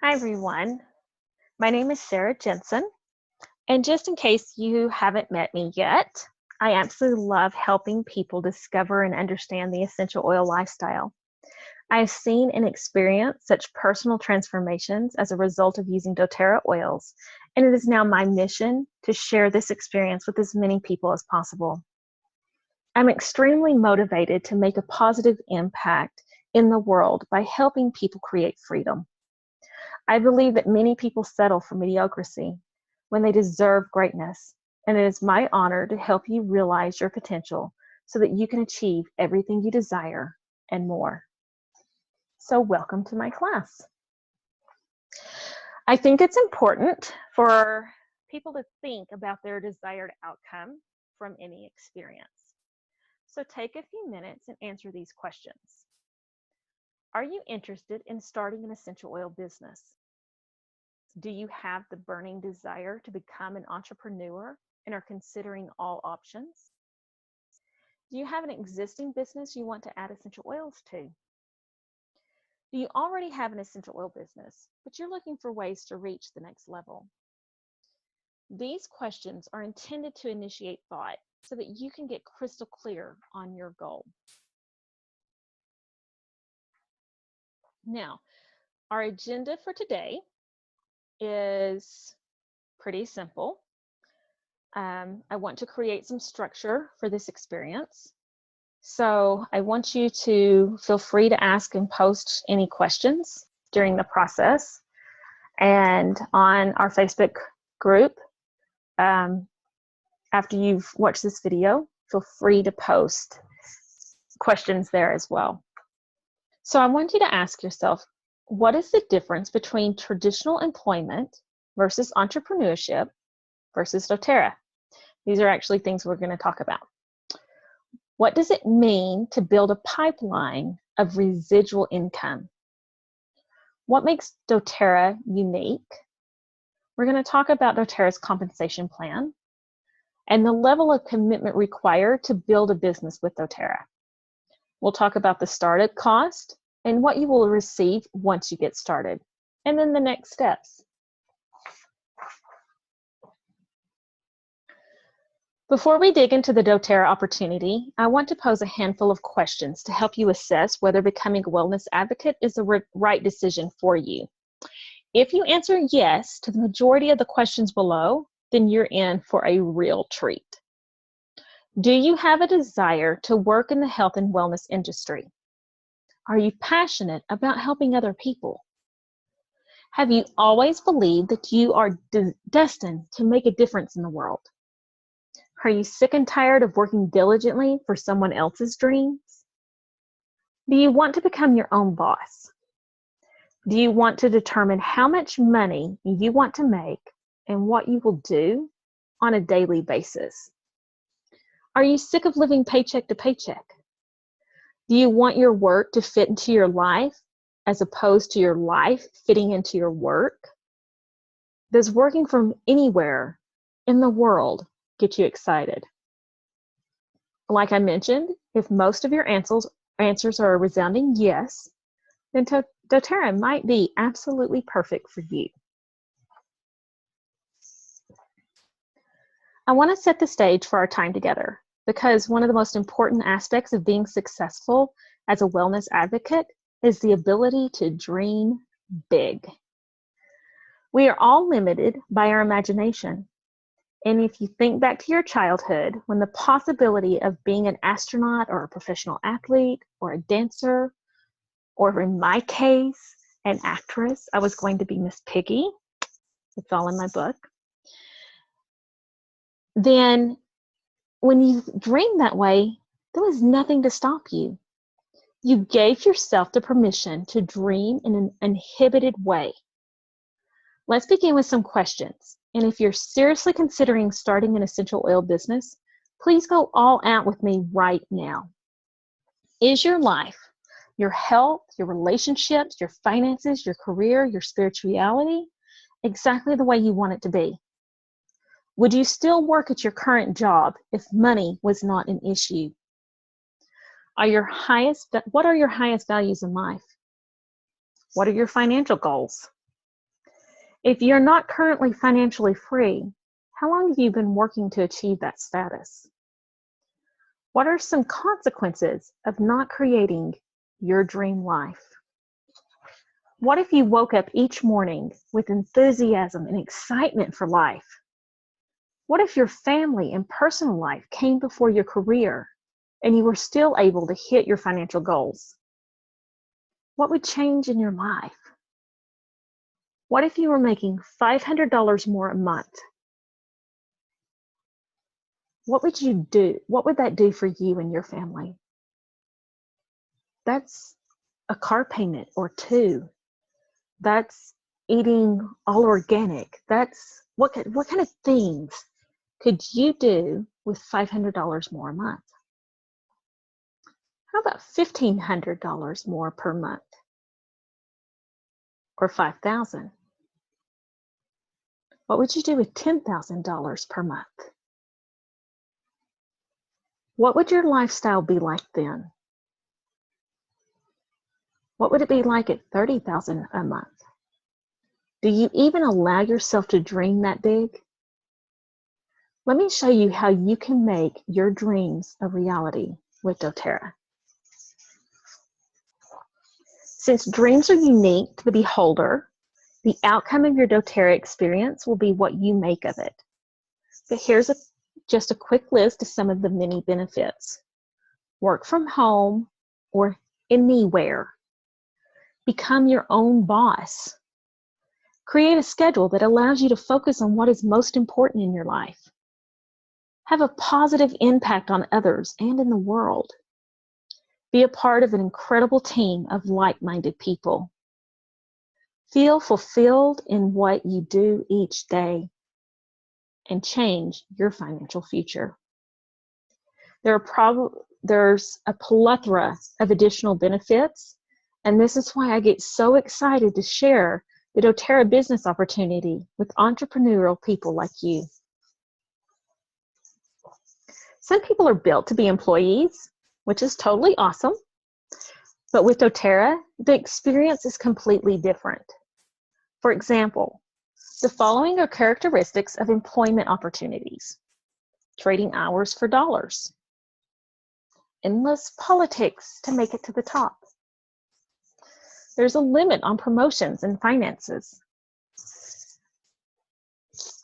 Hi, everyone. My name is Sarah Jensen. And just in case you haven't met me yet, I absolutely love helping people discover and understand the essential oil lifestyle. I've seen and experienced such personal transformations as a result of using doTERRA oils, and it is now my mission to share this experience with as many people as possible. I'm extremely motivated to make a positive impact in the world by helping people create freedom. I believe that many people settle for mediocrity when they deserve greatness, and it is my honor to help you realize your potential so that you can achieve everything you desire and more. So welcome to my class. I think it's important for people to think about their desired outcome from any experience. So take a few minutes and answer these questions. Are you interested in starting an essential oil business? Do you have the burning desire to become an entrepreneur and are considering all options? Do you have an existing business you want to add essential oils to? Do you already have an essential oil business, but you're looking for ways to reach the next level? These questions are intended to initiate thought so that you can get crystal clear on your goal. Now, our agenda for today is pretty simple. I want to create some structure for this experience. So I want you to feel free to ask and post any questions during the process. And on our Facebook group, after you've watched this video, feel free to post questions there as well. So I want you to ask yourself, what is the difference between traditional employment versus entrepreneurship versus doTERRA? These are actually things we're going to talk about. What does it mean to build a pipeline of residual income? What makes doTERRA unique? We're going to talk about doTERRA's compensation plan and the level of commitment required to build a business with doTERRA. We'll talk about the startup cost and what you will receive once you get started, and then the next steps. Before we dig into the doTERRA opportunity, I want to pose a handful of questions to help you assess whether becoming a wellness advocate is the right decision for you. If you answer yes to the majority of the questions below, then you're in for a real treat. Do you have a desire to work in the health and wellness industry? Are you passionate about helping other people? Have you always believed that you are destined to make a difference in the world? Are you sick and tired of working diligently for someone else's dreams? Do you want to become your own boss? Do you want to determine how much money you want to make and what you will do on a daily basis? Are you sick of living paycheck to paycheck? Do you want your work to fit into your life as opposed to your life fitting into your work? Does working from anywhere in the world get you excited? Like I mentioned, if most of your answers are a resounding yes, then doTERRA might be absolutely perfect for you. I want to set the stage for our time together because one of the most important aspects of being successful as a wellness advocate is the ability to dream big. We are all limited by our imagination. And if you think back to your childhood, when the possibility of being an astronaut or a professional athlete or a dancer, or in my case, an actress, I was going to be Miss Piggy, it's all in my book, then when you dream that way, there was nothing to stop you. You gave yourself the permission to dream in an uninhibited way. Let's begin with some questions. And if you're seriously considering starting an essential oil business, please go all out with me right now. Is your life, your health, your relationships, your finances, your career, your spirituality, exactly the way you want it to be? Would you still work at your current job if money was not an issue? What are your highest values in life? What are your financial goals? If you're not currently financially free, how long have you been working to achieve that status? What are some consequences of not creating your dream life? What if you woke up each morning with enthusiasm and excitement for life? What if your family and personal life came before your career and you were still able to hit your financial goals? What would change in your life? What if you were making $500 more a month? What would you do? What would that do for you and your family? That's a car payment or two. That's eating all organic. That's what kind of things could you do with $500 more a month? How about $1,500 more per month? Or $5,000? What would you do with $10,000 per month? What would your lifestyle be like then? What would it be like at $30,000 a month? Do you even allow yourself to dream that big? Let me show you how you can make your dreams a reality with doTERRA. Since dreams are unique to the beholder, the outcome of your doTERRA experience will be what you make of it. But here's just a quick list of some of the many benefits. Work from home or anywhere. Become your own boss. Create a schedule that allows you to focus on what is most important in your life. Have a positive impact on others and in the world. Be a part of an incredible team of like-minded people. Feel fulfilled in what you do each day and change your financial future. There's a plethora of additional benefits, and this is why I get so excited to share the doTERRA business opportunity with entrepreneurial people like you. Some people are built to be employees, which is totally awesome. But with doTERRA, the experience is completely different. For example, the following are characteristics of employment opportunities: trading hours for dollars, endless politics to make it to the top. There's a limit on promotions and finances.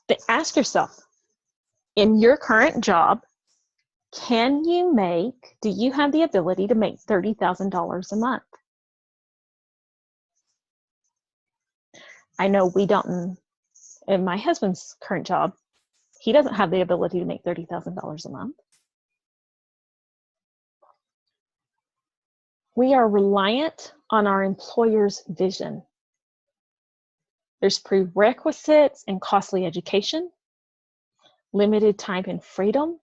But ask yourself, in your current job, do you have the ability to make $30,000 a month? I know we don't in my husband's current job. He doesn't have the ability to make $30,000 a month. We are reliant on our employer's vision. There's prerequisites and costly education, limited time and freedom,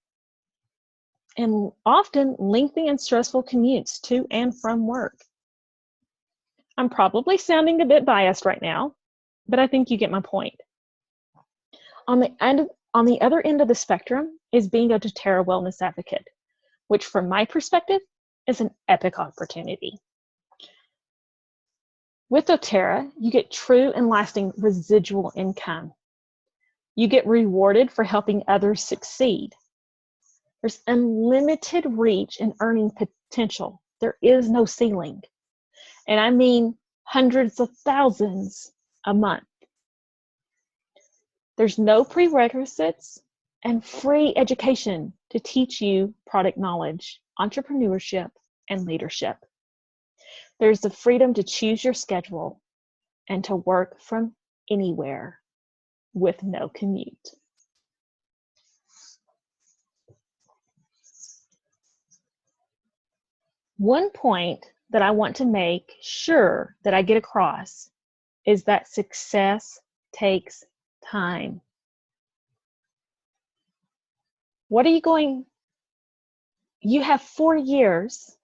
and often lengthy and stressful commutes to and from work. I'm probably sounding a bit biased right now, but I think you get my point. On the other end of the spectrum is being a doTERRA wellness advocate, which from my perspective is an epic opportunity. With doTERRA, you get true and lasting residual income. You get rewarded for helping others succeed. There's unlimited reach and earning potential. There is no ceiling. And I mean hundreds of thousands a month. There's no prerequisites and free education to teach you product knowledge, entrepreneurship, and leadership. There's the freedom to choose your schedule and to work from anywhere with no commute. One point that I want to make sure that I get across is that success takes time. You have 4 years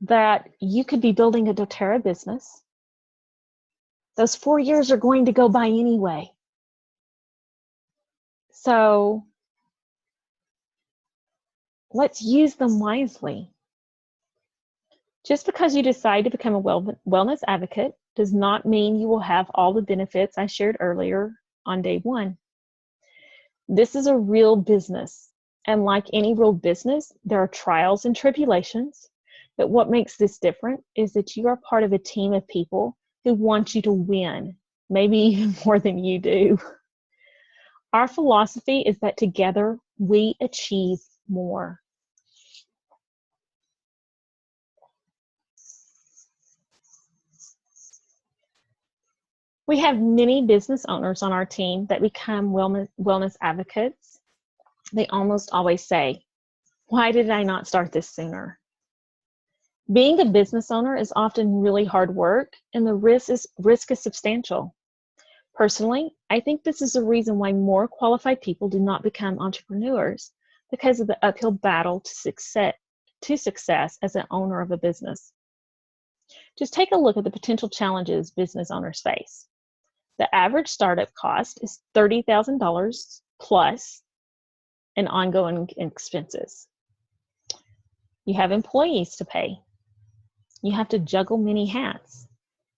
that you could be building a doTERRA business. Those 4 years are going to go by anyway. So let's use them wisely. Just because you decide to become a wellness advocate does not mean you will have all the benefits I shared earlier on day one. This is a real business, and like any real business, there are trials and tribulations, but what makes this different is that you are part of a team of people who want you to win, maybe even more than you do. Our philosophy is that together we achieve more. We have many business owners on our team that become wellness advocates. They almost always say, "Why did I not start this sooner?" Being a business owner is often really hard work, and the risk is substantial. Personally, I think this is the reason why more qualified people do not become entrepreneurs, because of the uphill battle to success as an owner of a business. Just take a look at the potential challenges business owners face. The average startup cost is $30,000 plus and ongoing expenses. You have employees to pay. You have to juggle many hats.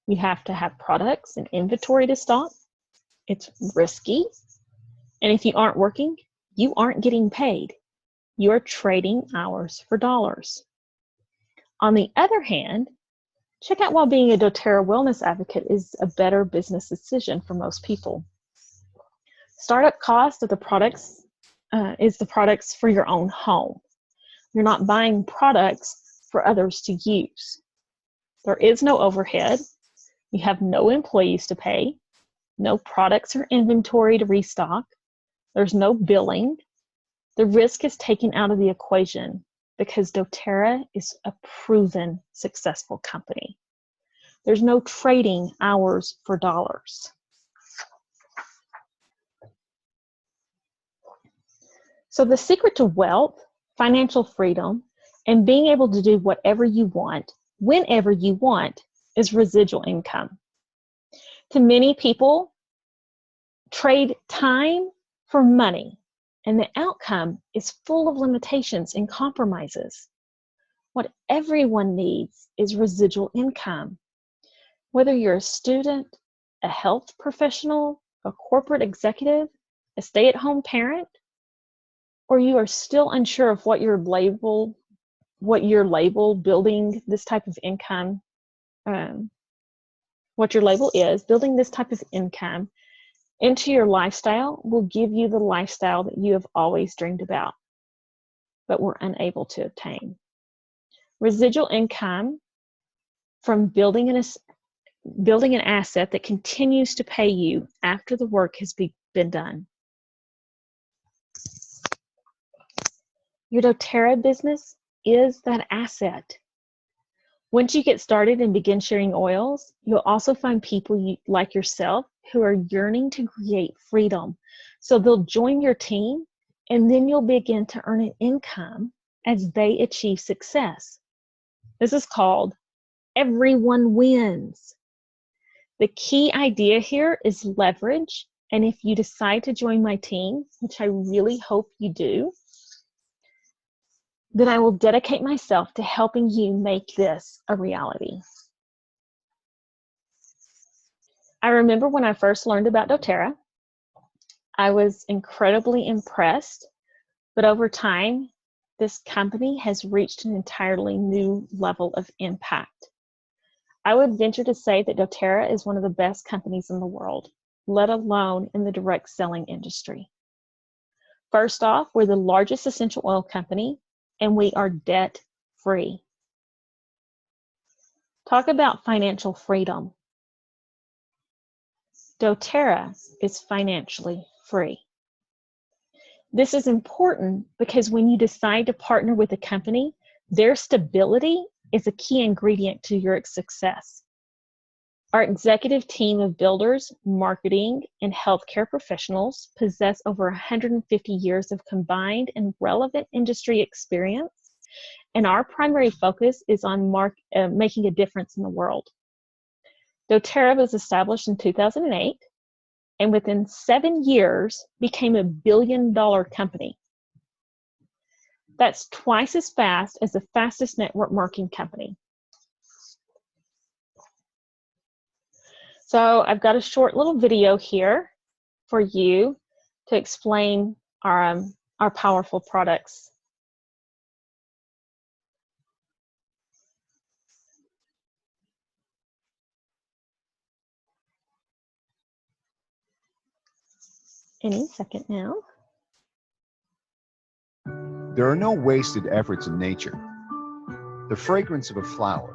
You have to have products and inventory to stock. It's risky. And if you aren't working, you aren't getting paid. You're trading hours for dollars. On the other hand, check out why being a doTERRA wellness advocate is a better business decision for most people. Startup cost of the products is the products for your own home. You're not buying products for others to use. There is no overhead. You have no employees to pay, no products or inventory to restock. There's no billing. The risk is taken out of the equation because doTERRA is a proven successful company. There's no trading hours for dollars. So the secret to wealth, financial freedom, and being able to do whatever you want, whenever you want, is residual income. To many people, trade time for money, and the outcome is full of limitations and compromises. What everyone needs is residual income. Whether you're a student, a health professional, a corporate executive, a stay-at-home parent, or you are still unsure of what your label building this type of income, what your label is, building this type of income into your lifestyle will give you the lifestyle that you have always dreamed about, but were unable to obtain. Residual income from building an asset that continues to pay you after the work has been done. Your doTERRA business is that asset. Once you get started and begin sharing oils, you'll also find people like yourself who are yearning to create freedom. So they'll join your team, and then you'll begin to earn an income as they achieve success. This is called everyone wins. The key idea here is leverage, and if you decide to join my team, which I really hope you do, then I will dedicate myself to helping you make this a reality. I remember when I first learned about doTERRA, I was incredibly impressed, but over time, this company has reached an entirely new level of impact. I would venture to say that doTERRA is one of the best companies in the world, let alone in the direct selling industry. First off, we're the largest essential oil company, and we are debt-free. Talk about financial freedom. doTERRA is financially free. This is important because when you decide to partner with a company, their stability is a key ingredient to your success. Our executive team of builders, marketing, and healthcare professionals possess over 150 years of combined and relevant industry experience, and our primary focus is on making a difference in the world. doTERRA was established in 2008, and within 7 years became a billion-dollar company. That's twice as fast as the fastest network marketing company. So I've got a short little video here for you to explain our powerful products. Any second now. There are no wasted efforts in nature. The fragrance of a flower,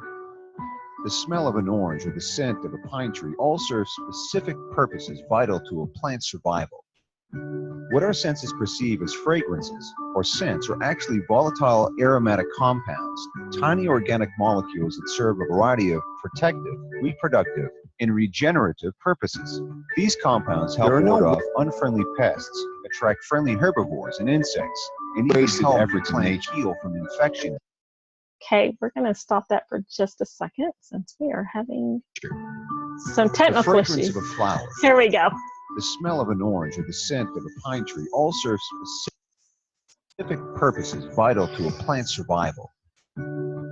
the smell of an orange, or the scent of a pine tree all serve specific purposes vital to a plant's survival. What our senses perceive as fragrances or scents are actually volatile aromatic compounds, tiny organic molecules that serve a variety of protective, reproductive, and regenerative purposes. These compounds help ward off unfriendly pests, attract friendly herbivores and insects, and even help efforts in nature heal from infection. Okay, we're going to stop that for just a second since we are having some technical issues. The fragrance of a flower. Here we go. The smell of an orange or the scent of a pine tree all serve specific purposes vital to a plant's survival.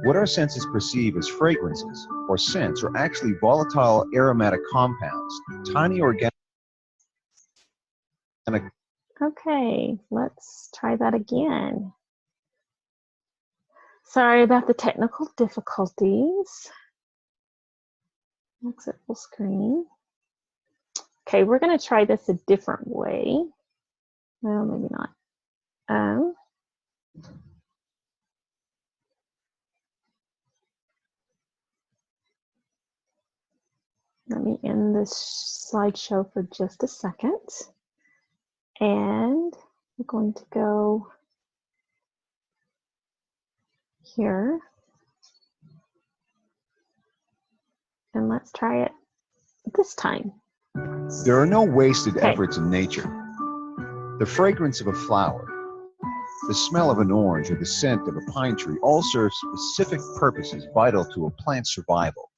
What our senses perceive as fragrances or scents are actually volatile aromatic compounds, tiny organic. Okay, let's try that again. Sorry about the technical difficulties. Exit full screen. Okay, we're going to try this a different way. Well, maybe not. Let me end this slideshow for just a second. And we're going to go here. And let's try it this time. There are no wasted efforts in nature. The fragrance of a flower, the smell of an orange, or the scent of a pine tree all serve specific purposes vital to a plant's survival.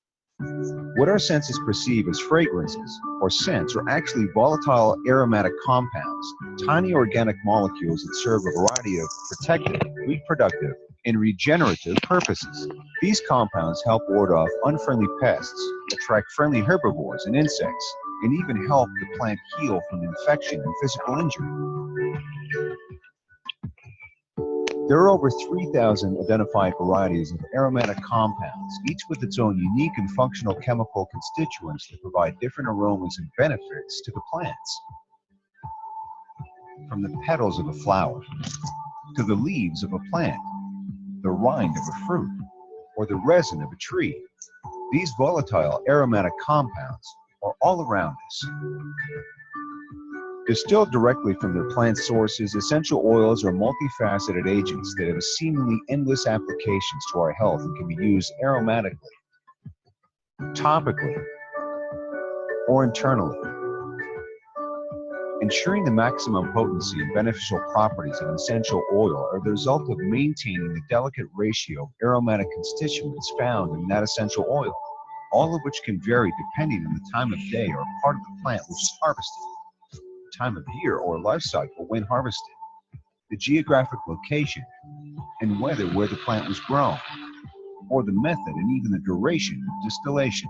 What our senses perceive as fragrances or scents are actually volatile aromatic compounds, tiny organic molecules that serve a variety of protective, reproductive, and regenerative purposes. These compounds help ward off unfriendly pests, attract friendly herbivores and insects, and even help the plant heal from infection and physical injury. There are over 3,000 identified varieties of aromatic compounds, each with its own unique and functional chemical constituents that provide different aromas and benefits to the plants. From the petals of a flower, to the leaves of a plant, the rind of a fruit, or the resin of a tree, these volatile aromatic compounds are all around us. Distilled directly from their plant sources, essential oils are multifaceted agents that have seemingly endless applications to our health and can be used aromatically, topically, or internally. Ensuring the maximum potency and beneficial properties of an essential oil are the result of maintaining the delicate ratio of aromatic constituents found in that essential oil, all of which can vary depending on the time of day or part of the plant which is harvested, time of year or life cycle when harvested, the geographic location and whether where the plant was grown, or the method and even the duration of distillation.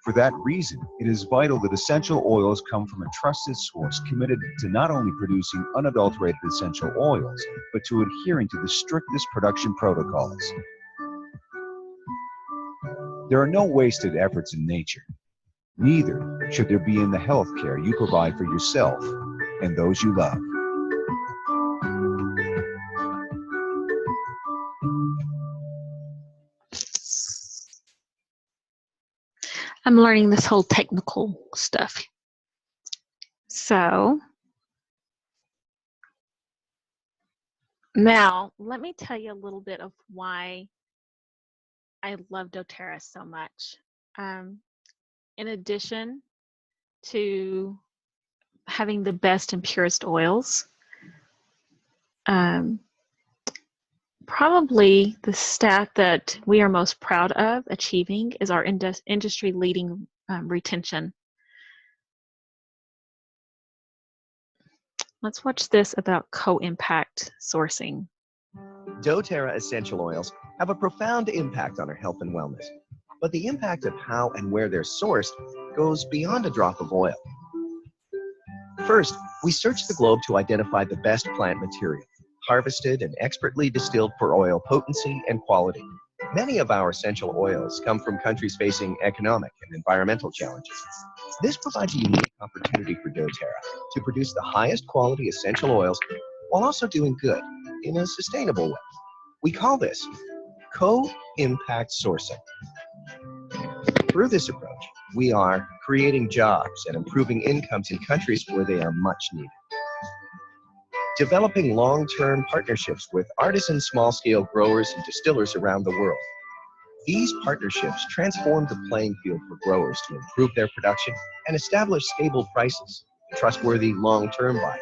For that reason, it is vital that essential oils come from a trusted source committed to not only producing unadulterated essential oils, but to adhering to the strictest production protocols. There are no wasted efforts in nature. Neither should there be in the health care you provide for yourself and those you love. I'm learning this whole technical stuff. So now let me tell you a little bit of why I love doTERRA so much. In addition to having the best and purest oils, probably the stat that we are most proud of achieving is our industry-leading retention. Let's watch this about co-impact sourcing. doTERRA essential oils have a profound impact on our health and wellness. but the impact of how and where they're sourced goes beyond a drop of oil. First, we search the globe to identify the best plant material, harvested and expertly distilled for oil potency and quality. Many of our essential oils come from countries facing economic and environmental challenges. This provides a unique opportunity for doTERRA to produce the highest quality essential oils while also doing good in a sustainable way. We call this co-impact sourcing. Through this approach, we are creating jobs and improving incomes in countries where they are much needed. Developing long-term partnerships with artisan small-scale growers and distillers around the world. These partnerships transform the playing field for growers to improve their production and establish stable prices, trustworthy long-term buyers.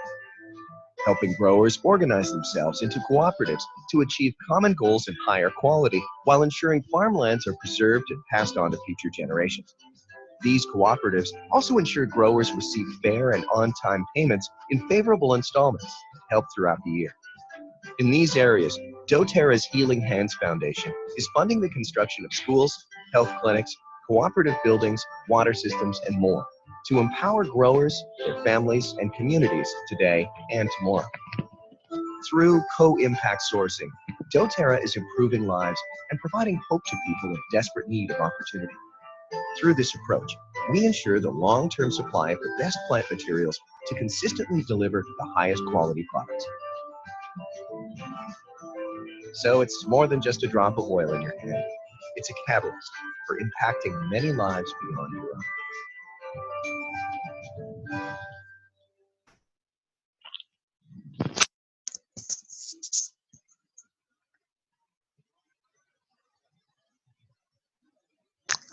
Helping growers organize themselves into cooperatives to achieve common goals and higher quality while ensuring farmlands are preserved and passed on to future generations. These cooperatives also ensure growers receive fair and on-time payments in favorable installments, help throughout the year. In these areas, doTERRA's Healing Hands Foundation is funding the construction of schools, health clinics, cooperative buildings, water systems, and more to empower growers, their families, and communities today and tomorrow. Through co-impact sourcing, doTERRA is improving lives and providing hope to people in desperate need of opportunity. Through this approach, we ensure the long-term supply of the best plant materials to consistently deliver the highest quality products. So it's more than just a drop of oil in your hand. It's a catalyst for impacting many lives beyond your own.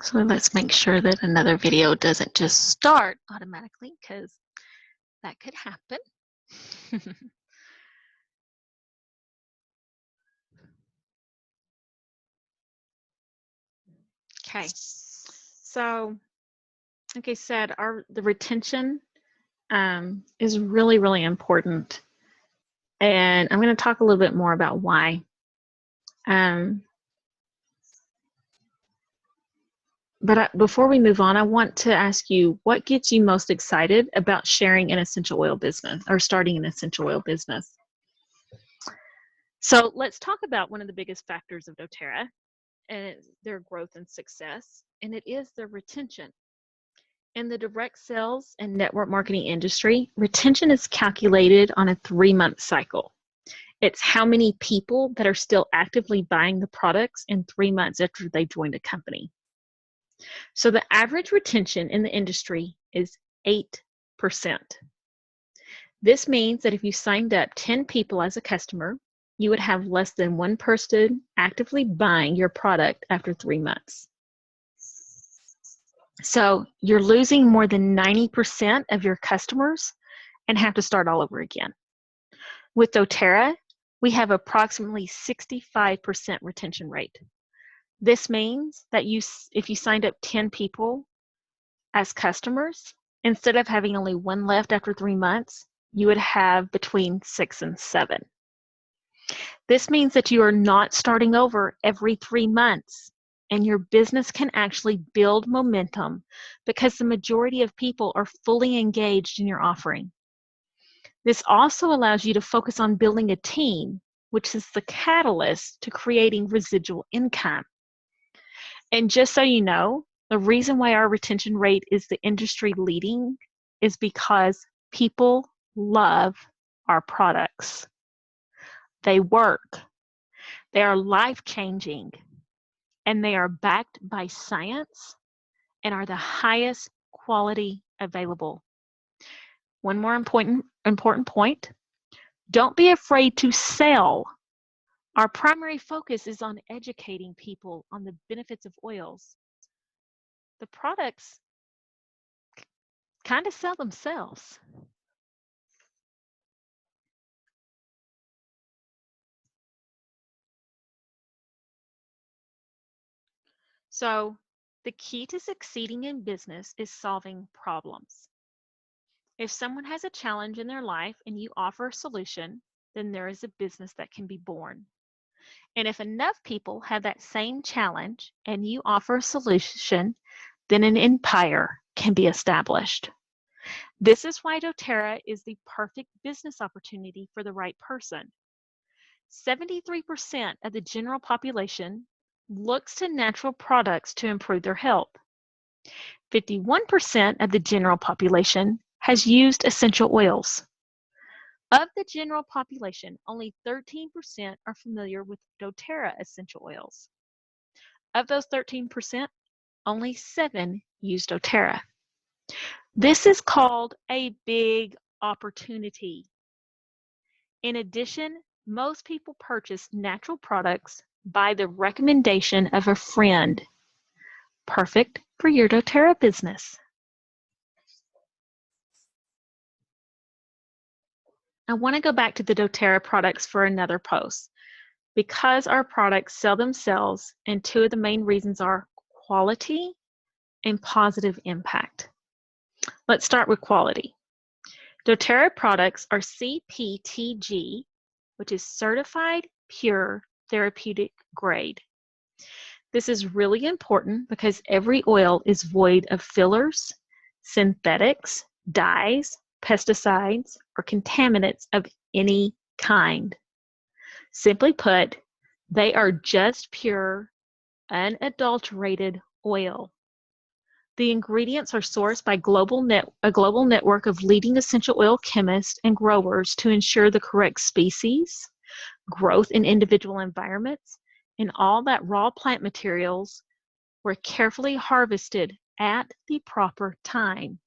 So let's make sure that another video doesn't just start automatically, because that could happen. Okay, so like I said, the retention is really, really important. And I'm going to talk a little bit more about why. But before we move on, I want to ask you, what gets you most excited about sharing an essential oil business or starting an essential oil business? So let's talk about one of the biggest factors of doTERRA, and it's their growth and success, and it is their retention. In the direct sales and network marketing industry, retention is calculated on a 3-month cycle. It's how many people that are still actively buying the products in 3 months after they joined a company. So the average retention in the industry is 8%. This means that if you signed up 10 people as a customer, you would have less than 1 person actively buying your product after 3 months. So you're losing more than 90% of your customers and have to start all over again. With doTERRA, we have approximately 65% retention rate. This means that if you signed up 10 people as customers, instead of having only 1 left after 3 months, you would have between 6 and 7. This means that you are not starting over every 3 months, and your business can actually build momentum because the majority of people are fully engaged in your offering. This also allows you to focus on building a team, which is the catalyst to creating residual income. And just so you know, the reason why our retention rate is the industry leading is because people love our products. They work, they are life-changing, and they are backed by science and are the highest quality available. One more important point, don't be afraid to sell. Our primary focus is on educating people on the benefits of oils. The products kind of sell themselves. So the key to succeeding in business is solving problems. If someone has a challenge in their life and you offer a solution, then there is a business that can be born. And if enough people have that same challenge and you offer a solution, then an empire can be established. This is why doTERRA is the perfect business opportunity for the right person. 73% of the general population looks to natural products to improve their health. 51% of the general population has used essential oils. Of the general population, only 13% are familiar with doTERRA essential oils. Of those 13%, only 7 use doTERRA. This is called a big opportunity. In addition, most people purchase natural products by the recommendation of a friend. Perfect for your doTERRA business. I want to go back to the doTERRA products for another post because our products sell themselves, and 2 of the main reasons are quality and positive impact. Let's start with quality. doTERRA products are CPTG, which is Certified Pure Therapeutic Grade. This is really important because every oil is void of fillers, synthetics, dyes, pesticides, or contaminants of any kind. Simply put, they are just pure, unadulterated oil. The ingredients are sourced by a global network of leading essential oil chemists and growers to ensure the correct species, growth in individual environments, and all that raw plant materials were carefully harvested at the proper time.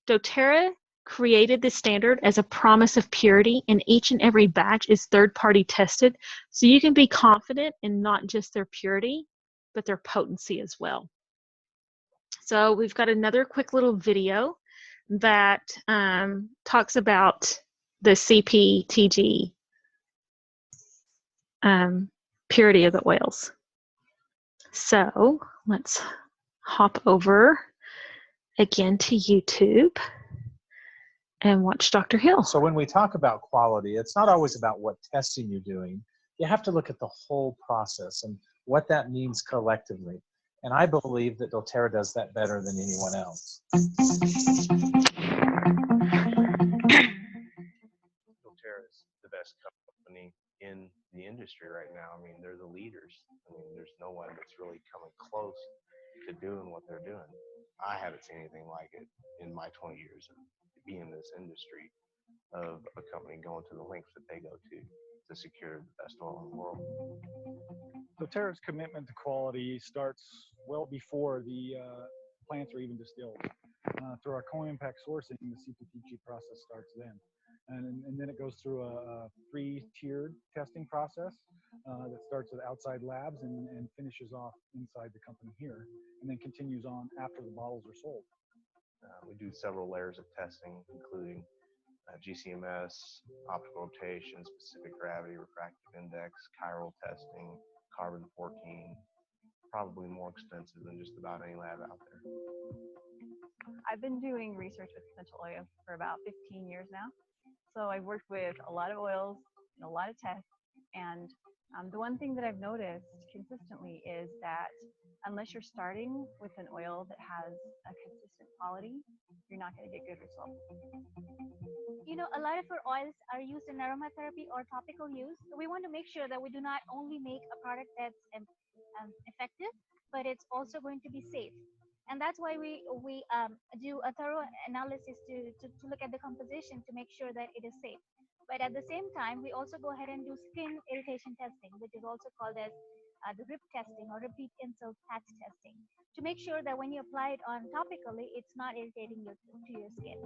doTERRA created the standard as a promise of purity, and each and every batch is third-party tested, so you can be confident in not just their purity, but their potency as well. So we've got another quick little video that talks about the CPTG purity of the oils. So let's hop over again to YouTube and watch Dr. Hill. So when we talk about quality, it's not always about what testing you're doing. You have to look at the whole process and what that means collectively. And I believe that doTERRA does that better than anyone else. doTERRA is the best company in the industry right now. I mean, they're the leaders. I mean, there's no one that's really coming close to doing what they're doing. I haven't seen anything like it in my 20 years of being in this industry, of a company going to the lengths that they go to secure the best oil in the world. doTERRA's commitment to quality starts well before the plants are even distilled. Through our co-impact sourcing, the CPTG process starts then. And then it goes through a 3-tiered testing process that starts with outside labs and finishes off inside the company here, and then continues on after the bottles are sold. We do several layers of testing, including GCMS, optical rotation, specific gravity, refractive index, chiral testing, carbon-14, probably more expensive than just about any lab out there. I've been doing research with essential oils for about 15 years now. So I've worked with a lot of oils and a lot of tests. And the one thing that I've noticed consistently is that unless you're starting with an oil that has a consistent quality, you're not going to get good results. You know, a lot of our oils are used in aromatherapy or topical use. We want to make sure that we do not only make a product that's effective, but it's also going to be safe. And that's why we do a thorough analysis to look at the composition to make sure that it is safe. But at the same time, we also go ahead and do skin irritation testing, which is also called as the RIP testing or repeat insult patch testing, to make sure that when you apply it on topically, it's not irritating to your skin.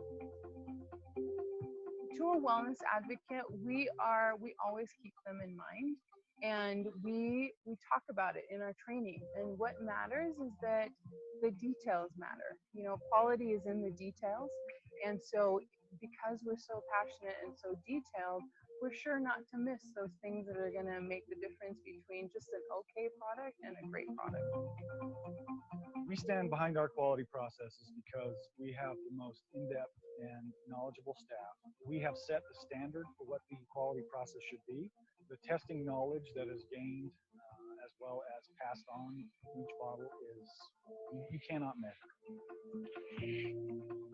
To a wellness advocate, we always keep them in mind, and we talk about it in our training. And what matters is that the details matter. You know, quality is in the details, and so because we're so passionate and so detailed, we're sure not to miss those things that are going to make the difference between just an okay product and a great product. We stand behind our quality processes because we have the most in-depth and knowledgeable staff. We have set the standard for what the quality process should be. the testing knowledge that is gained as well as passed on each bottle is you cannot measure.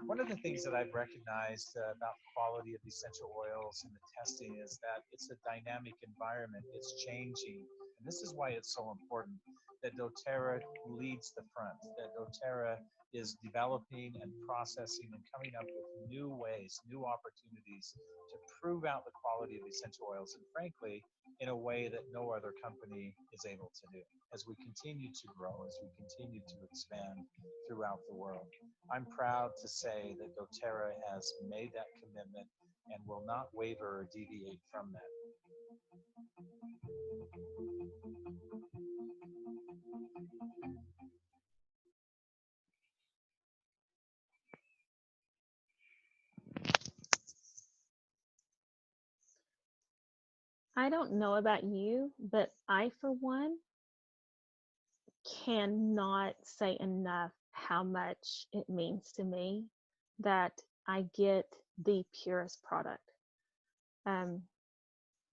One of the things that I've recognized about the quality of essential oils and the testing is that it's a dynamic environment. It's changing. And this is why it's so important that doTERRA leads the front, that doTERRA is developing and processing and coming up with new ways, new opportunities to prove out the quality of essential oils, and frankly, in a way that no other company is able to do. As we continue to grow, as we continue to expand throughout the world, I'm proud to say that doTERRA has made that commitment and will not waver or deviate from that. I don't know about you, but I, for one, cannot say enough how much it means to me that I get the purest product.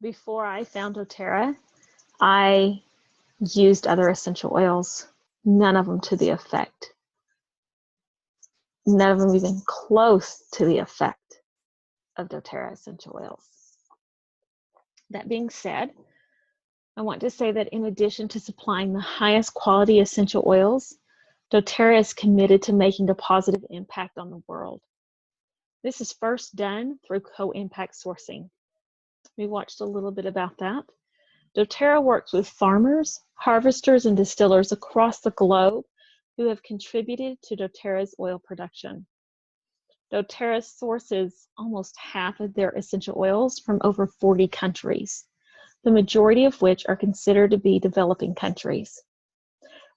Before I found doTERRA, I used other essential oils, none of them to the effect. None of them even close to the effect of doTERRA essential oils. That being said, I want to say that in addition to supplying the highest quality essential oils, doTERRA is committed to making a positive impact on the world. This is first done through co-impact sourcing. We watched a little bit about that. doTERRA works with farmers, harvesters, and distillers across the globe who have contributed to doTERRA's oil production. doTERRA sources almost half of their essential oils from over 40 countries, the majority of which are considered to be developing countries.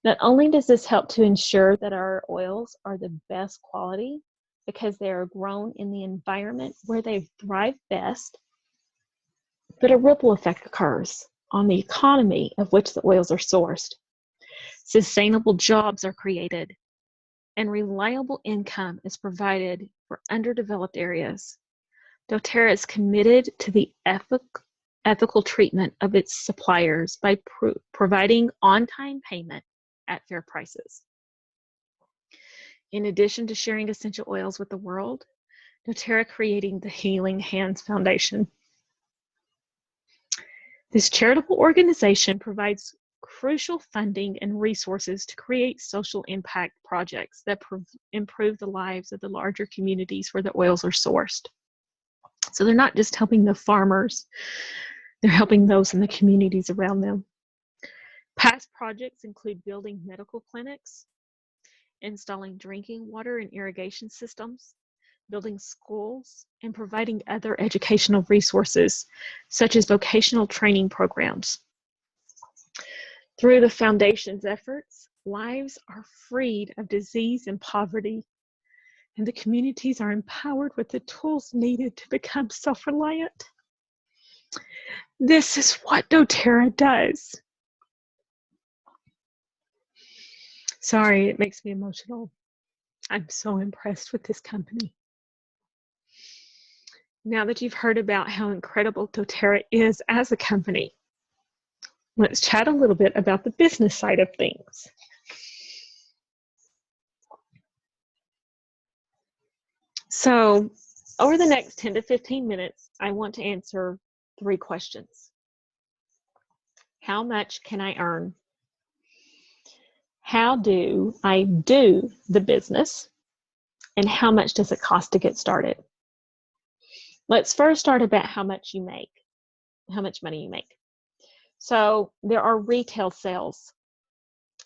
Not only does this help to ensure that our oils are the best quality because they are grown in the environment where they thrive best, but a ripple effect occurs on the economy of which the oils are sourced. Sustainable jobs are created, and reliable income is provided for underdeveloped areas. doTERRA is committed to the ethical treatment of its suppliers by providing on-time payment at fair prices. In addition to sharing essential oils with the world, doTERRA creating the Healing Hands Foundation. This charitable organization provides crucial funding and resources to create social impact projects that improve the lives of the larger communities where the oils are sourced. So they're not just helping the farmers, they're helping those in the communities around them. Past projects include building medical clinics, installing drinking water and irrigation systems, building schools, and providing other educational resources, such as vocational training programs. Through the Foundation's efforts, lives are freed of disease and poverty, and the communities are empowered with the tools needed to become self-reliant. This is what doTERRA does. Sorry, it makes me emotional. I'm so impressed with this company. Now that you've heard about how incredible doTERRA is as a company, let's chat a little bit about the business side of things. So, over the next 10 to 15 minutes, I want to answer 3 questions. How much can I earn? How do I do the business? And how much does it cost to get started? Let's first start about how much you make, how much money you make. So there are retail sales.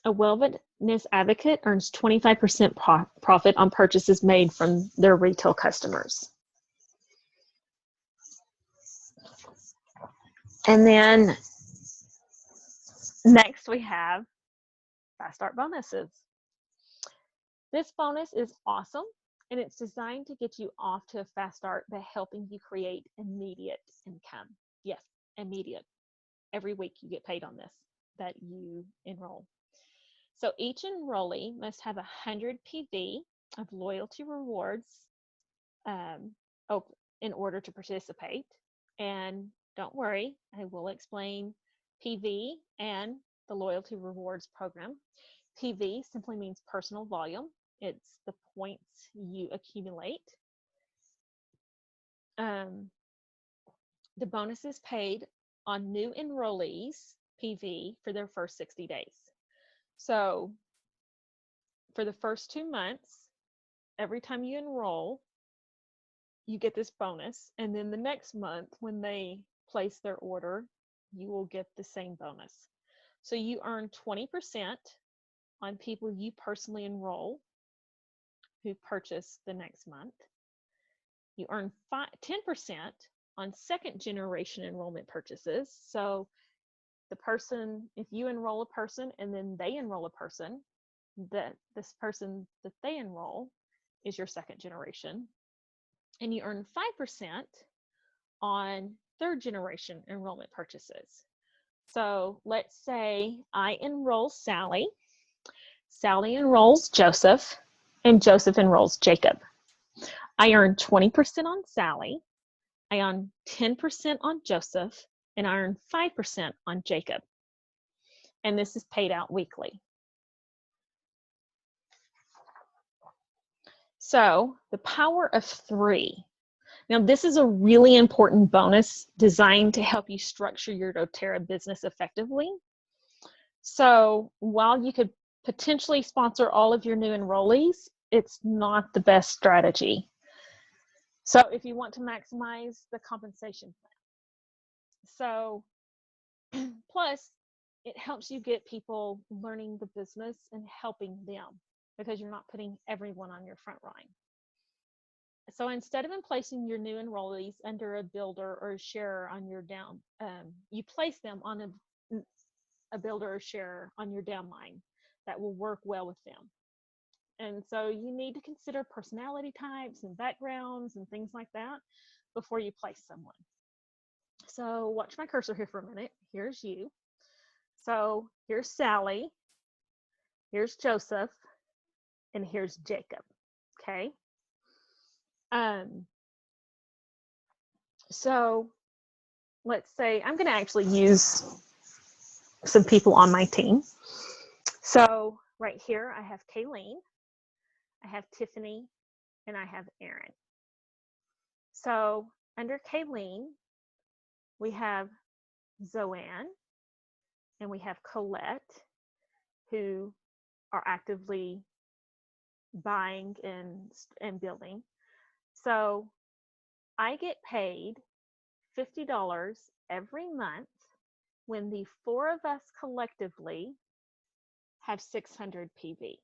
A wellness advocate earns 25% profit on purchases made from their retail customers. And then next we have Fast Start bonuses. This bonus is awesome, and it's designed to get you off to a fast start by helping you create immediate income. Yes, immediate. Every week you get paid on this that you enroll. So each enrollee must have 100 PV of loyalty rewards in order to participate. And don't worry, I will explain PV and the loyalty rewards program. PV simply means personal volume. It's the points you accumulate. The bonus is paid on new enrollees, PV, for their first 60 days. So for the first 2 months, every time you enroll, you get this bonus. And then the next month, when they place their order, you will get the same bonus. So you earn 20% on people you personally enroll who purchase the next month. You earn 10% on second generation enrollment purchases. So the person, if you enroll a person and then they enroll a person, that this person that they enroll is your second generation. And you earn 5% on third generation enrollment purchases. So let's say I enroll Sally, Sally enrolls Joseph, and Joseph enrolls Jacob. I earn 20% on Sally, I earn 10% on Joseph, and I earn 5% on Jacob. And this is paid out weekly. So the power of 3. Now, this is a really important bonus designed to help you structure your doTERRA business effectively. So while you could potentially sponsor all of your new enrollees, it's not the best strategy. So if you want to maximize the compensation plan. So plus, it helps you get people learning the business and helping them because you're not putting everyone on your front line. So instead of placing your new enrollees under a builder or a sharer on your down, you place them on a builder or sharer on your downline that will work well with them. And so you need to consider personality types and backgrounds and things like that before you place someone. So watch my cursor here for a minute. Here's you. So here's Sally, here's Joseph, and here's Jacob, okay? So let's say I'm going to actually use some people on my team. So right here I have Kayleen, I have Tiffany, and I have Aaron. So under Kayleen, we have Zoanne, and we have Colette, who are actively buying and building. So I get paid $50 every month when the 4 of us collectively have 600 PV.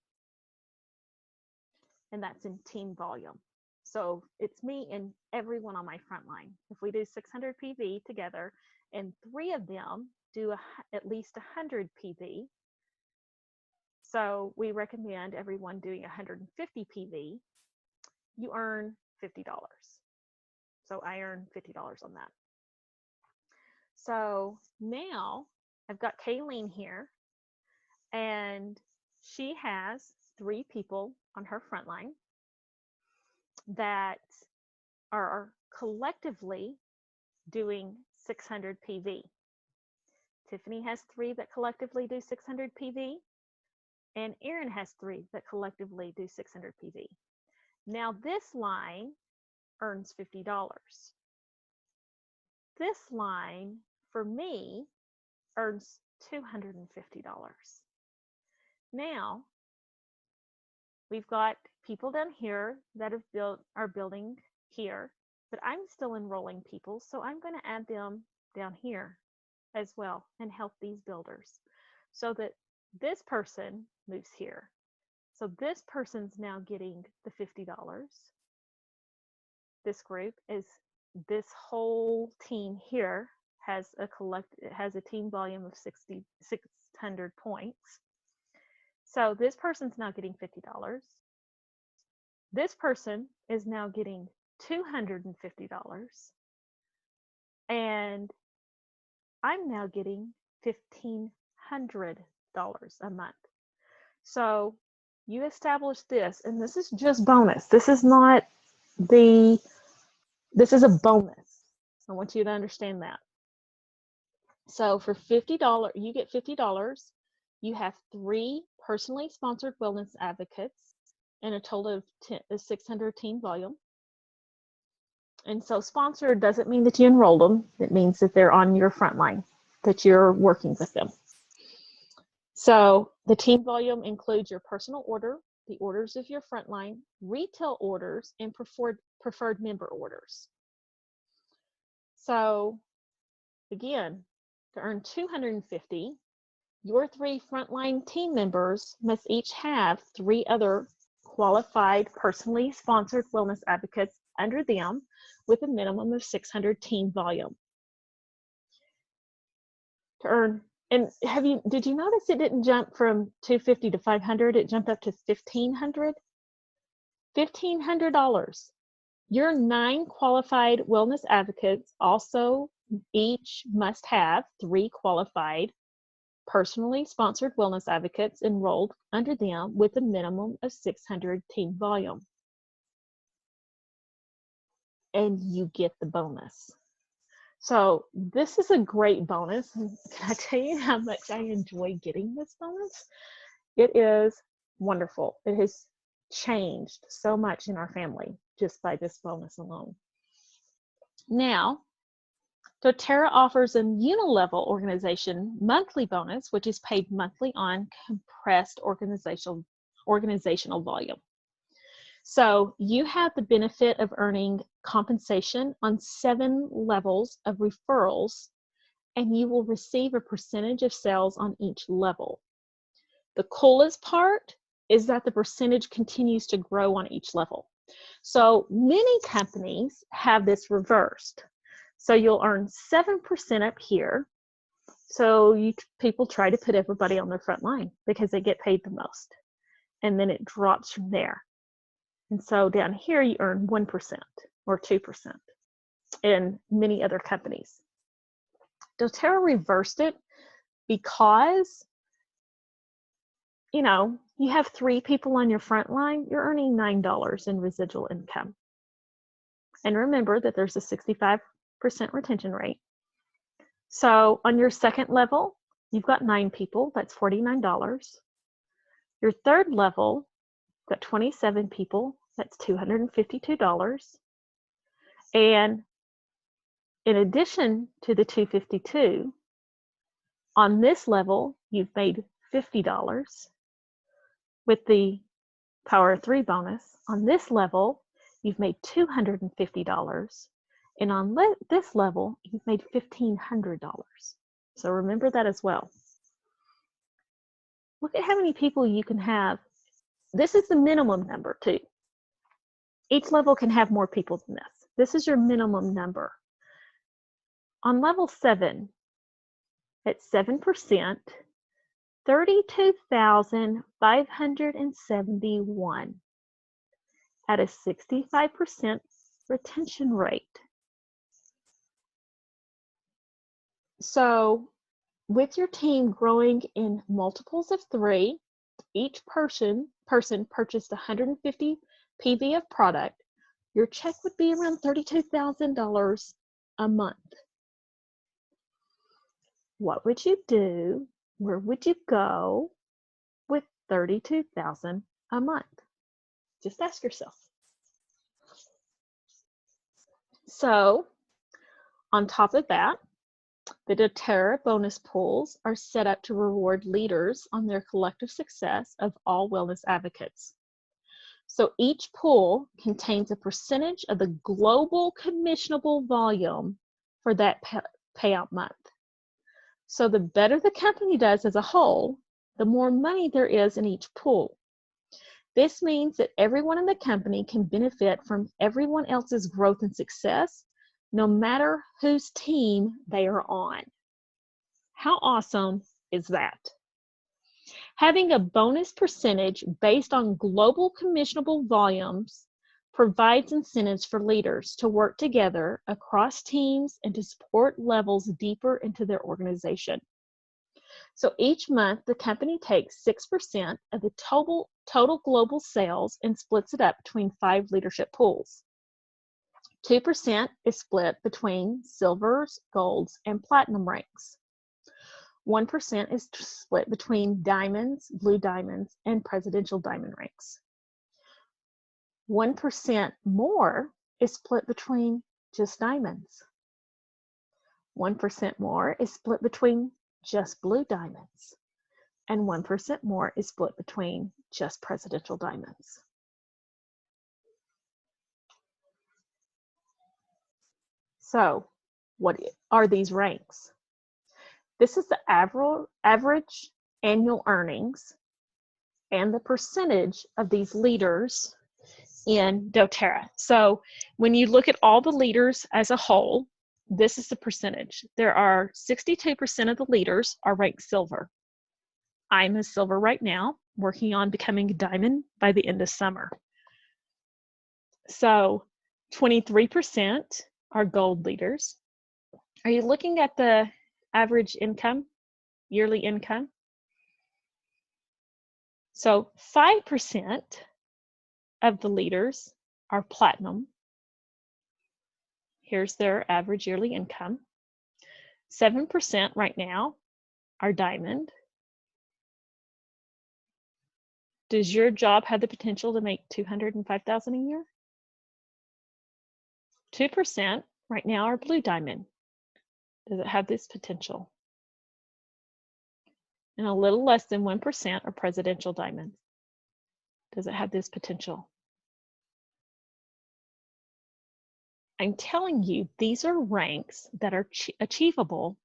And that's in team volume. So it's me and everyone on my front line. If we do 600 PV together and 3 of them do at least 100 PV, so we recommend everyone doing 150 PV, you earn $50. So I earn $50 on that. So now I've got Kayleen here, and she has 3 people on her front line that are collectively doing 600 PV. Tiffany has 3 that collectively do 600 PV, and Aaron has 3 that collectively do 600 PV. Now this line earns $50. This line for me earns $250. Now we've got people down here that are building here, but I'm still enrolling people, so I'm going to add them down here as well and help these builders so that this person moves here. So this person's now getting the $50. This group is, this whole team here has a team volume of 600 points. So this person's now getting $50. This person is now getting $250. And I'm now getting $1,500 a month. So you establish this, and this is just bonus. This is not this is a bonus. I want you to understand that. So for $50, you get $50. You have 3 personally sponsored wellness advocates and a total of 600 team volume. And so sponsored doesn't mean that you enrolled them. It means that they're on your front line, that you're working with them. So the team volume includes your personal order, the orders of your frontline, retail orders, and preferred member orders. So again, to earn $250, your 3 frontline team members must each have 3 other qualified, personally sponsored wellness advocates under them with a minimum of 600 team volume. To earn, and did you notice it didn't jump from $250 to $500? It jumped up to $1,500. $1,500. Your 9 qualified wellness advocates also each must have 3 qualified personally sponsored wellness advocates enrolled under them with a minimum of 600 team volume. And you get the bonus. So this is a great bonus. Can I tell you how much I enjoy getting this bonus? It is wonderful. It has changed so much in our family just by this bonus alone. Now, doTERRA offers a unilevel organization monthly bonus, which is paid monthly on compressed organizational volume. So you have the benefit of earning compensation on 7 levels of referrals, and you will receive a percentage of sales on each level. The coolest part is that the percentage continues to grow on each level. So many companies have this reversed. So you'll earn 7% up here. So people try to put everybody on their front line because they get paid the most. And then it drops from there. And so down here you earn 1% or 2% in many other companies. doTERRA reversed it because, you know, you have 3 people on your front line, you're earning $9 in residual income. And remember that there's a 65% retention rate. So on your second level, you've got 9 people, that's $49. Your third level, you've got 27 people, that's $252. And in addition to the $252, on this level, you've made $50 with the Power of 3 bonus. On this level, you've made $250. And on this level, you've made $1,500. So remember that as well. Look at how many people you can have. This is the minimum number too. Each level can have more people than this. This is your minimum number. On level 7, at 7%, 32,571 at a 65% retention rate. So with your team growing in multiples of 3, each person purchased 150 PV of product, your check would be around $32,000 a month. What would you do? Where would you go with $32,000 a month? Just ask yourself. So on top of that, the doTERRA bonus pools are set up to reward leaders on their collective success of all wellness advocates. So each pool contains a percentage of the global commissionable volume for that payout month. So the better the company does as a whole, the more money there is in each pool. This means that everyone in the company can benefit from everyone else's growth and success, no matter whose team they are on. How awesome is that? Having a bonus percentage based on global commissionable volumes provides incentives for leaders to work together across teams and to support levels deeper into their organization. So each month, the company takes 6% of the total global sales and splits it up between 5 leadership pools. 2% is split between silvers, golds, and platinum ranks. 1% is split between diamonds, blue diamonds, and presidential diamond ranks. 1% more is split between just diamonds. 1% more is split between just blue diamonds. And 1% more is split between just presidential diamonds. So, what are these ranks? This is the average annual earnings and the percentage of these leaders in doTERRA. So when you look at all the leaders as a whole, this is the percentage. There are 62% of the leaders are ranked silver. I'm a silver right now, working on becoming a diamond by the end of summer. So 23% are gold leaders. Are you looking at the average income, yearly income? So 5% of the leaders are platinum. Here's their average yearly income. 7% right now are diamond. Does your job have the potential to make $205,000 a year? 2% right now are blue diamond. Does it have this potential? And a little less than 1% are presidential diamonds. Does it have this potential? I'm telling you, these are ranks that are achievable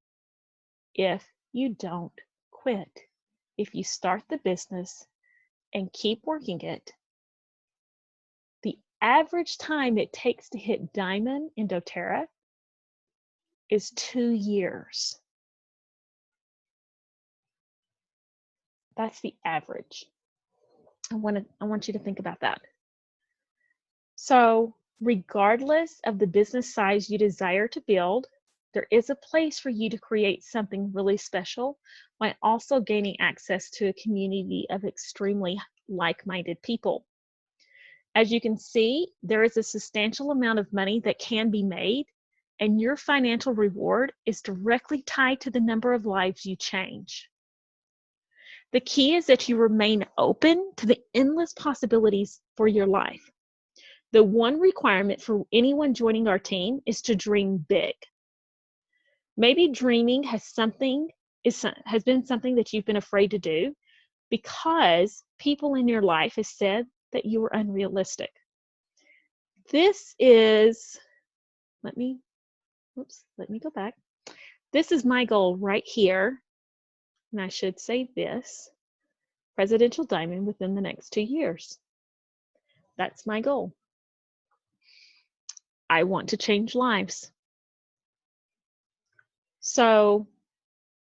if you don't quit. If you start the business and keep working it, the average time it takes to hit diamond in doTERRA is 2 years. That's the average. I want you to think about that. So regardless of the business size you desire to build, there is a place for you to create something really special while also gaining access to a community of extremely like-minded people. As you can see, there is a substantial amount of money that can be made, and your financial reward is directly tied to the number of lives you change. The key is that you remain open to the endless possibilities for your life. The one requirement for anyone joining our team is to dream big. Maybe dreaming has been something that you've been afraid to do because people in your life have said that you were unrealistic. This is, let me go back. This is my goal right here, and I should say this, presidential diamond within the next 2 years. That's my goal. I want to change lives. So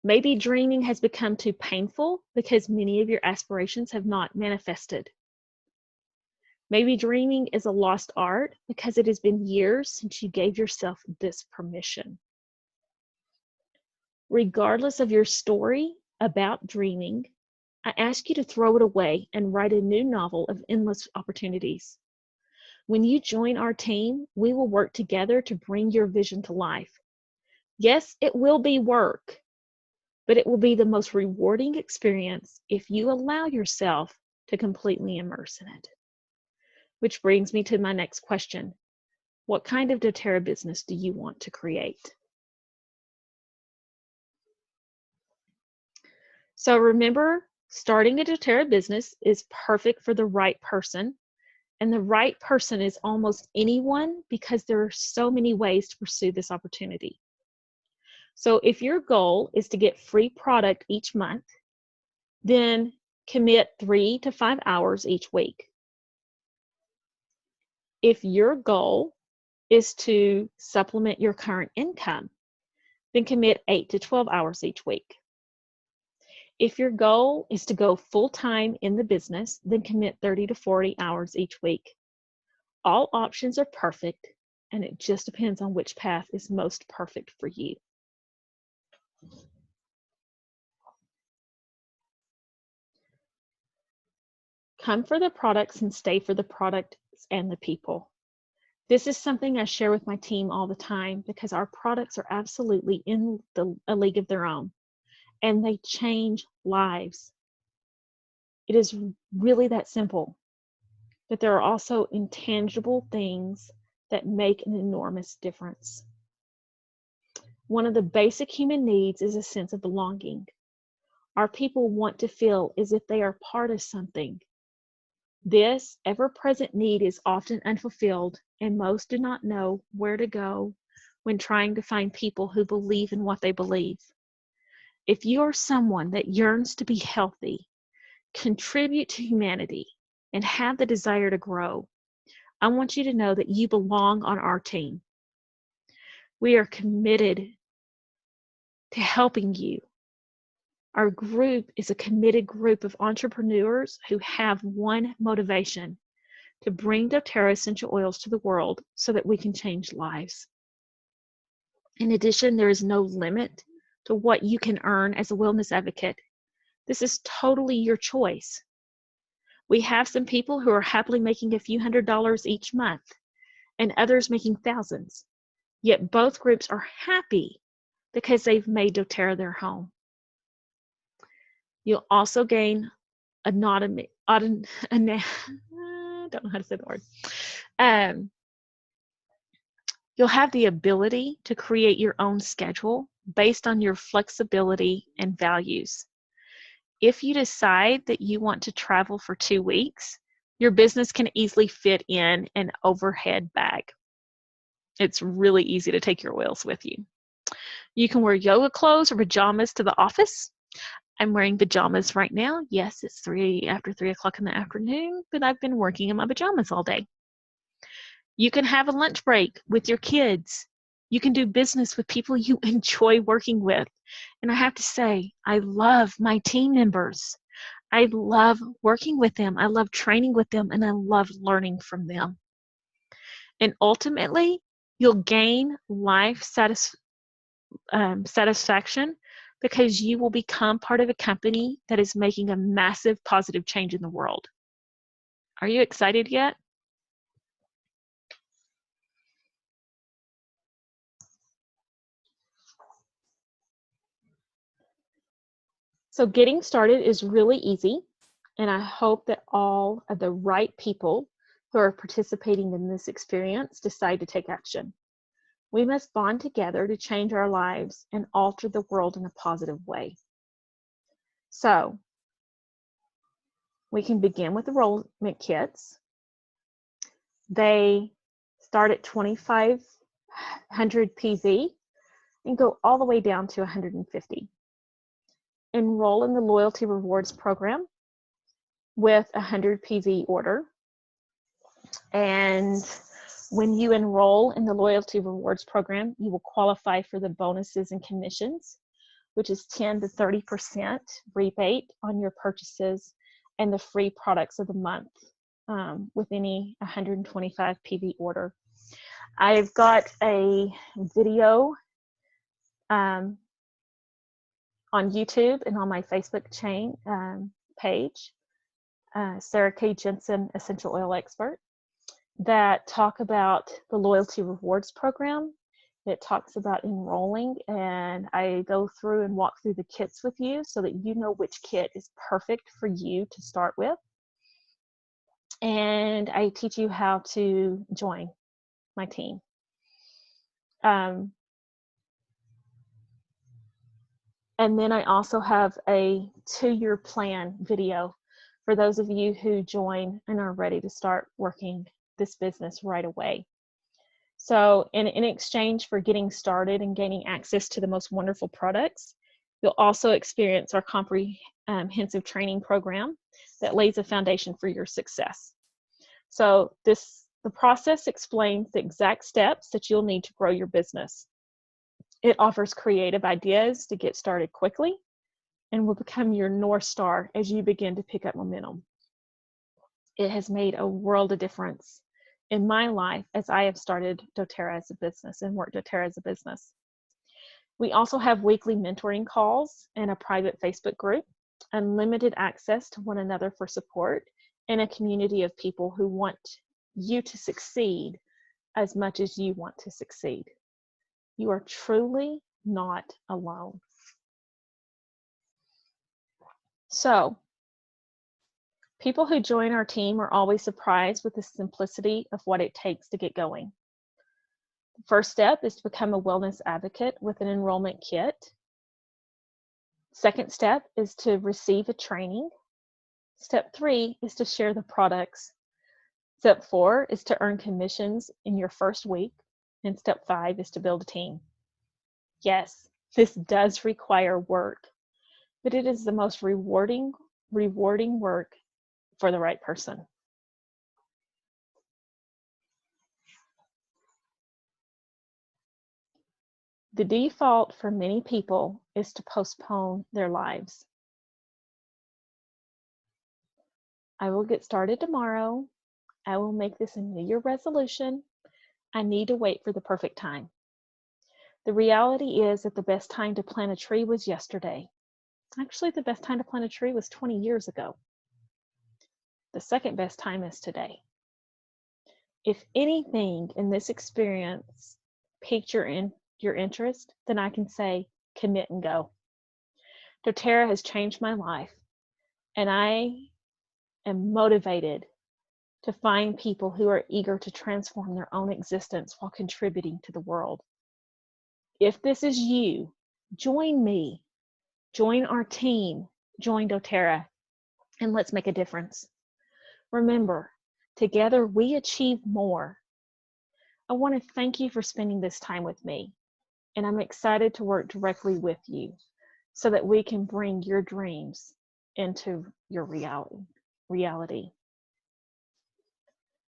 maybe dreaming has become too painful because many of your aspirations have not manifested. Maybe dreaming is a lost art because it has been years since you gave yourself this permission. Regardless of your story about dreaming, I ask you to throw it away and write a new novel of endless opportunities. When you join our team, we will work together to bring your vision to life. Yes, it will be work, but it will be the most rewarding experience if you allow yourself to completely immerse in it. Which brings me to my next question. What kind of doTERRA business do you want to create? So remember, starting a doTERRA business is perfect for the right person. And the right person is almost anyone because there are so many ways to pursue this opportunity. So if your goal is to get free product each month, then commit 3 to 5 hours each week. If your goal is to supplement your current income, then commit 8 to 12 hours each week. If your goal is to go full-time in the business, then commit 30 to 40 hours each week. All options are perfect, and it just depends on which path is most perfect for you. Come for the products and stay for the products and the people. This is something I share with my team all the time because our products are absolutely in a league of their own. and they change lives. It is really that simple. But there are also intangible things that make an enormous difference. One of the basic human needs is a sense of belonging. Our people want to feel as if they are part of something. This ever-present need is often unfulfilled, and most do not know where to go when trying to find people who believe in what they believe. If you are someone that yearns to be healthy, contribute to humanity, and have the desire to grow, I want you to know that you belong on our team. We are committed to helping you. Our group is a committed group of entrepreneurs who have one motivation: to bring doTERRA essential oils to the world so that we can change lives. In addition, there is no limit to what you can earn as a wellness advocate. This is totally your choice. We have some people who are happily making a few $100s each month, and others making thousands. Yet both groups are happy because they've made doTERRA their home. You'll also gain autonomy. I don't know how to say the word. You'll have the ability to create your own schedule based on your flexibility and values. If you decide that you want to travel for 2 weeks, your business can easily fit in an overhead bag. It's really easy to take your oils with you. You can wear yoga clothes or pajamas to the office. I'm wearing pajamas right now. Yes, it's after 3 o'clock in the afternoon, but I've been working in my pajamas all day. You can have a lunch break with your kids. You can do business with people you enjoy working with. And I have to say, I love my team members. I love working with them. I love training with them, and I love learning from them. And ultimately, you'll gain life satisfaction because you will become part of a company that is making a massive positive change in the world. Are you excited yet? So getting started is really easy, and I hope that all of the right people who are participating in this experience decide to take action. We must bond together to change our lives and alter the world in a positive way. So we can begin with enrollment kits. They start at 2,500 PV and go all the way down to 150. Enroll in the Loyalty Rewards program with a 100 PV order. And when you enroll in the Loyalty Rewards program, you will qualify for the bonuses and commissions, which is 10 to 30% rebate on your purchases and the free products of the month with any 125 PV order. I've got a video on YouTube and on my Facebook page, Sarah K. Jensen, Essential Oil Expert, that talk about the Loyalty Rewards program. It talks about enrolling, and I go through and walk through the kits with you so that you know which kit is perfect for you to start with. And I teach you how to join my team. And then I also have a 2-year plan video for those of you who join and are ready to start working this business right away. So in exchange for getting started and gaining access to the most wonderful products, you'll also experience our comprehensive training program that lays a foundation for your success. So the process explains the exact steps that you'll need to grow your business. It offers creative ideas to get started quickly and will become your North Star as you begin to pick up momentum. It has made a world of difference in my life as I have started doTERRA as a business and worked doTERRA as a business. We also have weekly mentoring calls and a private Facebook group, unlimited access to one another for support, and a community of people who want you to succeed as much as you want to succeed. You are truly not alone. So, people who join our team are always surprised with the simplicity of what it takes to get going. The first step is to become a wellness advocate with an enrollment kit. Second step is to receive a training. Step 3 is to share the products. Step 4 is to earn commissions in your first week. And step 5 is to build a team. Yes, this does require work, but it is the most rewarding work for the right person. The default for many people is to postpone their lives. I will get started tomorrow. I will make this a New Year resolution. I need to wait for the perfect time. The reality is that the best time to plant a tree was yesterday. Actually, the best time to plant a tree was 20 years ago. The second best time is today. If anything in this experience piqued your interest, then I can say commit and go. doTERRA has changed my life, and I am motivated to find people who are eager to transform their own existence while contributing to the world. If this is you, join me, join our team, join doTERRA, and let's make a difference. Remember, together we achieve more. I want to thank you for spending this time with me, and I'm excited to work directly with you so that we can bring your dreams into your reality.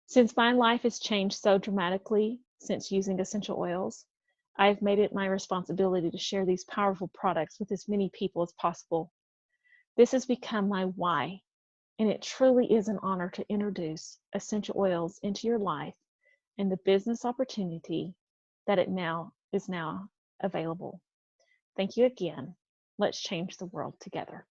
Since my life has changed so dramatically since using essential oils, I have made it my responsibility to share these powerful products with as many people as possible. This has become my why, and it truly is an honor to introduce essential oils into your life and the business opportunity that is now available. Thank you again. Let's change the world together.